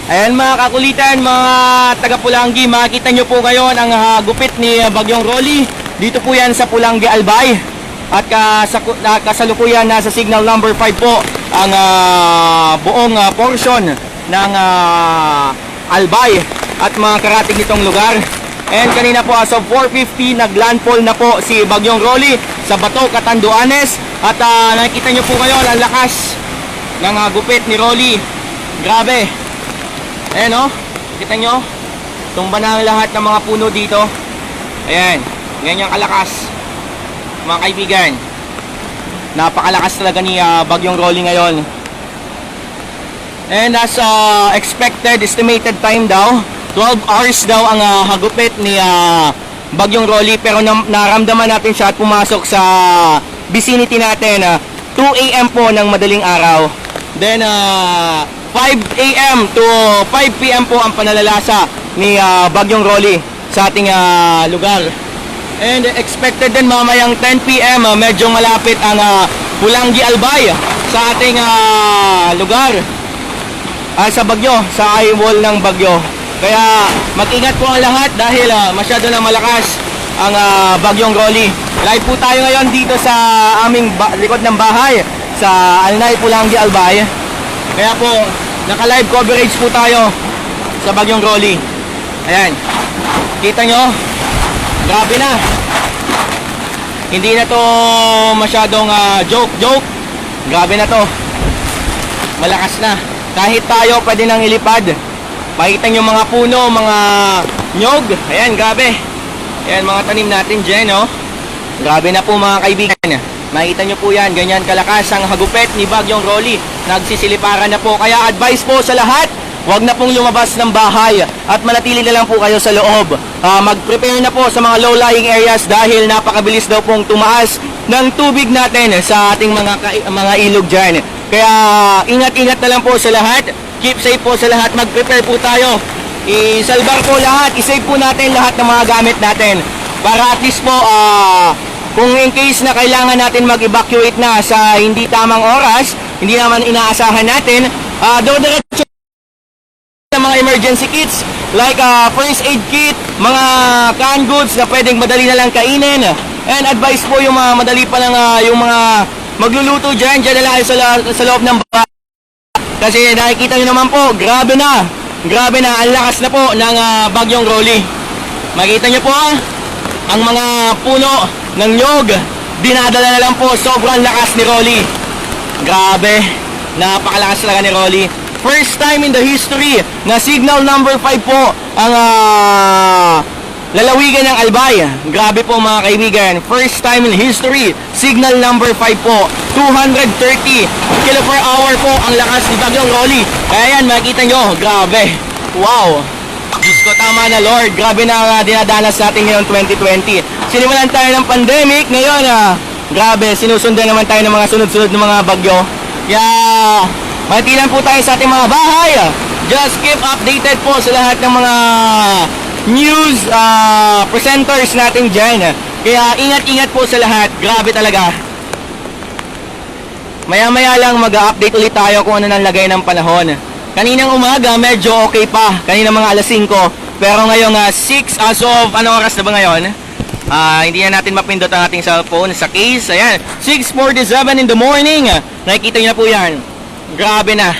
Ayan mga kakulitan, mga taga Pulangi, makikita nyo po ngayon ang gupit ni Bagyong Rolly. Dito po yan sa Pulangi Albay. At kasalukuyan nasa signal number 5 po ang buong portion ng Albay at mga karating nitong lugar. And kanina po as of 4:50 naglandfall na po si Bagyong Rolly sa Bato, Catanduanes. At nakikita nyo po ngayon ang lakas ng gupit ni Rolly. Grabe. Ayan o, kita nyo, tumba na ang lahat ng mga puno dito. Ayan, ganyan kalakas mga kaibigan. Napakalakas talaga ni Bagyong Rolly ngayon. And as expected, estimated time daw 12 hours daw ang hagupit ni Bagyong Rolly. Pero naramdaman natin siya at pumasok sa vicinity natin 2 AM po ng madaling araw. Then 5 AM to 5 PM po ang panalalasa ni Bagyong Rolly sa ating lugar. And expected din mamayang 10 PM medyo malapit ang Pulangi Albay sa ating lugar. Sa bagyo, sa eye wall ng bagyo. Kaya mag-ingat po ang lahat dahil masyado na malakas ang Bagyong Rolly. Live po tayo ngayon dito sa aming likod ng bahay sa Alnay, Pulangi Albay. Kaya po, naka-live coverage po tayo sa Bagyong Rolly. Ayan. Kita nyo? Grabe na. Hindi na to masyadong joke. Grabe na to. Malakas na. Kahit tayo pwede nang ilipad. Makikita nyo mga puno, mga nyog. Ayan, grabe. Ayan, mga tanim natin dyan, no? Grabe na po mga kaibigan. Makikita nyo po yan, ganyan kalakas ang hagupit ni Bagyong Rolly. Nagsisiliparan na po. Kaya advice po sa lahat, huwag na pong lumabas ng bahay at manatili na lang po kayo sa loob. Mag-prepare na po sa mga low-lying areas dahil napakabilis daw pong tumaas ng tubig natin sa ating mga ilog dyan. Kaya ingat-ingat na lang po sa lahat. Keep safe po sa lahat. Mag-prepare po tayo. Isalbar po lahat. I-save po natin lahat ng mga gamit natin. Para at least po, kung in case na kailangan natin mag-evacuate na sa hindi tamang oras, hindi naman inaasahan natin, diretso ng mga emergency kits like first aid kit, mga canned goods na pwedeng madali na lang kainin. And advice po yung mga madali pa lang yung mga magluluto dyan na lang sa loob ng bahay. Kasi nakikita nyo naman po, grabe na, ang lakas na po ng Bagyong Rolly. Makita nyo po ang mga puno ng nyog, dinadala na lang po, sobrang lakas ni Rolly. Grabe, napakalakas talaga ni Rolly. First time in the history na signal number 5 po ang lalawigan ng Albay. Grabe po mga kaibigan, first time in history, signal number 5 po. 230 km per hour po ang lakas ni Bagyong Rolly. Kaya yan, makikita nyo, grabe. Wow, Diyos ko, tama na Lord. Grabe na dinadanas natin ngayon 2020. Sinimulan tayo ng pandemic, ngayon grabe, sinusundan naman tayo ng mga sunod-sunod ng mga bagyo. Kaya manatilan po tayo sa ating mga bahay. Just keep updated po sa lahat ng mga news presenters natin dyan. Kaya ingat-ingat po sa lahat. Grabe talaga. Maya-maya lang mag-update ulit tayo kung ano nang lagay ng panahon. Kaninang umaga medyo okay pa. Kaninang mga alas 5. Pero ngayong 6 as of, anong oras na ba ngayon? Hindi na natin mapindot ang ating cellphone sa case. Ayan, 6:47 in the morning. Nakikita nyo na po yan. Grabe na,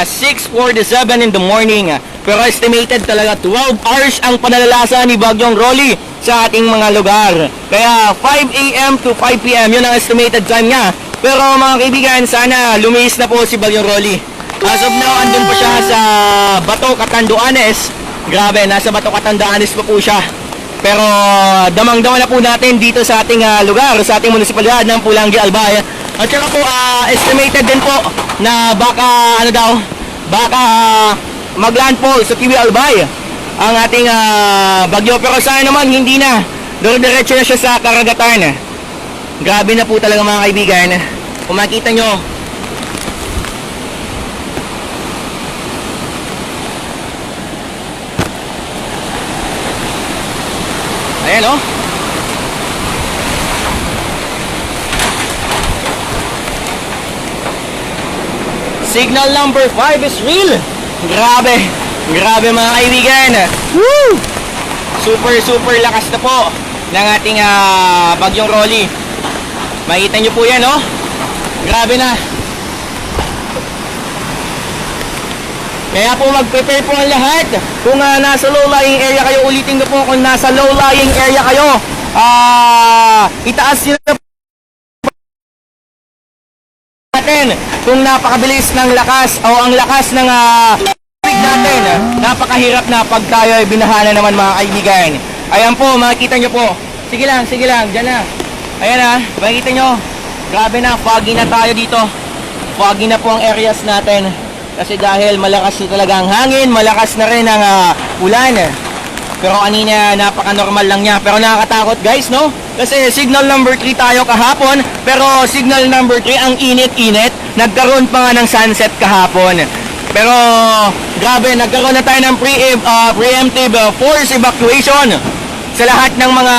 6:47 in the morning. Pero estimated talaga 12 hours ang panalalasa ni Bagyong Rolly sa ating mga lugar. Kaya 5 AM to 5 PM, yun ang estimated time niya. Pero mga kaibigan, sana lumiis na po si Bagyong Rolly. As of now, andun po siya sa Bato, Catanduanes. Grabe, nasa Bato, Catanduanes pa po siya. Pero damang-dama na po natin dito sa ating lugar, sa ating munisipalidad ng Pulangi Albay. At saka po, estimated din po na baka maglandfall sa Kiwi Albay ang ating bagyo. Pero sana naman hindi na, diretso na siya sa karagatan. Grabe na po talaga mga kaibigan. Kung makita nyo, ayan o. Signal number 5 is real. Grabe. Grabe mga kaibigan. Woo! Super lakas na po ng ating bagyong Rolly. Makita nyo po yan, oh. Grabe na. Kaya po mag-prepare po ang lahat. Kung nasa low-lying area kayo, ulitin ko po, kung nasa low-lying area kayo, itaas nyo na natin kung napakabilis ng lakas o ang lakas ng tubig natin. Napakahirap na pag tayo ay binahana naman mga kaibigan. Ayan po, makikita nyo po. Sige lang, dyan na. Ayan makikita nyo. Grabe na, foggy na tayo dito. Foggy na po ang areas natin. Kasi dahil malakas na talaga ang hangin, malakas na rin ang ulan. Pero kanina napaka-normal lang niya. Pero nakakatakot guys, no? Kasi signal number 3 tayo kahapon. Pero signal number 3 ang init-init. Nagkaroon pa nga ng sunset kahapon. Pero grabe, nagkaroon na tayo ng preemptive force evacuation sa lahat ng mga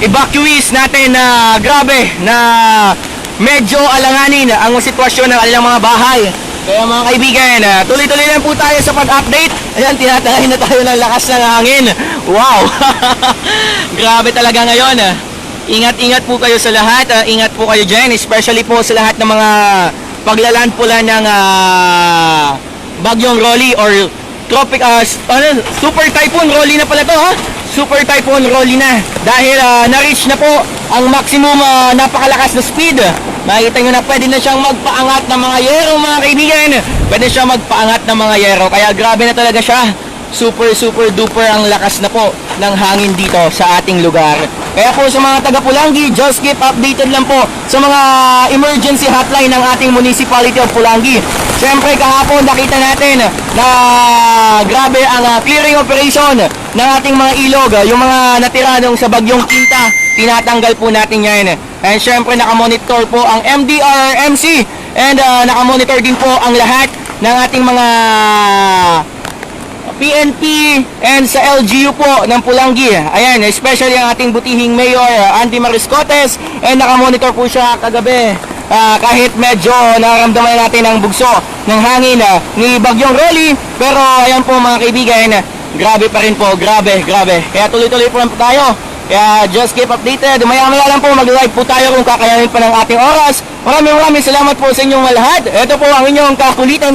evacuees natin na grabe na medyo alanganin ang sitwasyon ng kanilang mga bahay. Kaya mga kaibigan, tuloy-tuloy lang po tayo sa pag-update. Ayan, tinatangay na tayo ng lakas ng hangin. Wow! Grabe talaga ngayon. Ingat-ingat po kayo sa lahat. Ingat po kayo dyan, especially po sa lahat ng mga paglaland pula ng bagyong Rolly or tropic, super typhoon Rolly na pala to, ha? Super typhoon Rolly na dahil na-reach na po ang maximum napakalakas na speed. Makikita nyo na pwede na siyang magpaangat ng mga yero mga kaibigan. Pwede siyang magpaangat ng mga yero. Kaya grabe na talaga siya. Super duper ang lakas na po ng hangin dito sa ating lugar. Kaya po sa mga taga Pulangi, just keep updated lang po sa mga emergency hotline ng ating Municipality of Pulangi. Siyempre kahapon nakita natin na grabe ang clearing operation ng ating mga ilog. Yung mga natira nung sa bagyong Quinta, tinatanggal po natin yan. And siyempre nakamonitor po ang MDRRMC and nakamonitor din po ang lahat ng ating mga PNP and sa LGU po ng Pulangi. Ayan, especially ang ating butihing Mayor Andy Mariscotes, and nakamonitor po siya kagabi. Kahit medyo nararamdaman natin ang bugso ng hangin ni Bagyong Rolly, pero ayan po mga kaibigan, grabe pa rin po, grabe. Kaya tuloy-tuloy po lang po tayo. Kaya just keep updated. Maya-maya lang po mag-live po tayo kung kakayanin pa ng ating oras. Maraming salamat po sa inyong lahat. Ito po ang inyong kakulitan.